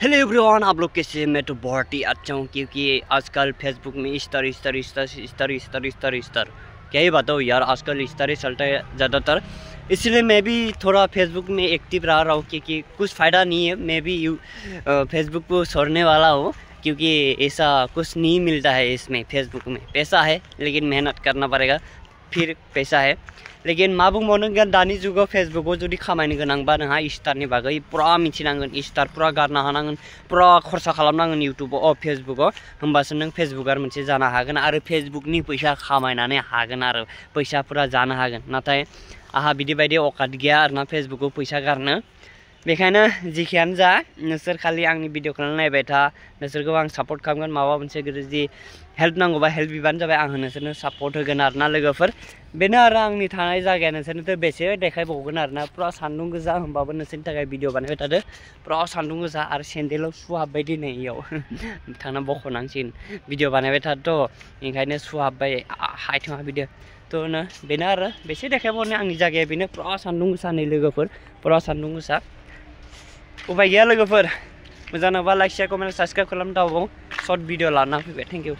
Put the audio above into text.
Hello everyone, आप लोग कैसे हैं? मैं तो बहुत ही अच्छा हूँ क्योंकि आजकल फेसबुक में इस तरह क्या ही बताऊँ यार, आजकल इस तरह चलता है ज़्यादातर। इसलिए मैं भी थोड़ा फेसबुक में एक्टिव रह रहा हूँ क्योंकि कुछ फ़ायदा नहीं है। मैं भी फेसबुक को छोड़ने वाला हूँ क्योंकि ऐसा कुछ नहीं मिलता है इसमें। फेसबुक में पैसा है लेकिन मेहनत करना पड़ेगा, फिर पैसा है। लेकिन मा बुंबावनो दानि जुगाव फेसबुकाव जुदि खामायनो गोनांबा नोंहा स्टारनि बागै पुरा मिथिनांगोन, स्टार पुरा गारना हानांगोन, पुरा खरसा खालामनांगोन इउटुबाव फेसबुकाव। होमबासो नों फेसबुकार मोनसे जानो हागोन आरो फेसबुकनि फैसा खामायनानै हागोन आरो फैसा पुरा जानो हागोन। नाथाय आहा बिदि बायदि औकात गैया आरोना फेसबुकाव फैसा गारनो। बेखायनो जेखियानो जा, नोंसोर खालि आंनि भिडिअखौ नायबाय था, नोंसोरखौ आं सापर्ट खालामगोन। माबा मोनसे जुदि हेल्प नांगौबा हेल्प बिबानो जाबाय, आं नोंसोरनो सापर्ट होगोन आरोना लोगोफोर। बेनो आरो आंनि थानाय जायगाया नोंसोरनोथ' बेसे देखायबावगोन आरोना। पुरा सान्दुं गोसा, होमबाबो नोंसोरनि थाखाय भिडिअ बानायबाय थादो। पुरा सान्दुं गोसा आरो सेन्देलाव सु हाबबाय दिनै इयाव थांना बख'नांसिगोन। भिडिअ बानायबाय थादोथ', ओंखायनो सु हाबबाय हायथुङा भिडिअ थ' बेनो आरो बेसे देखायबावनो। आंनि जायगाया बेनो, पुरा सान्दुं गोसा नै लोगोफोर, पुरा सान्दुं गोसा। उपाय गैया लोगोफोर, मोजां नांबा लाइक शेयार कमेन्ट साबस्क्राइब खालामनो दाबाव। सर्ट भिडिअ लाना फैबाय। Thank you.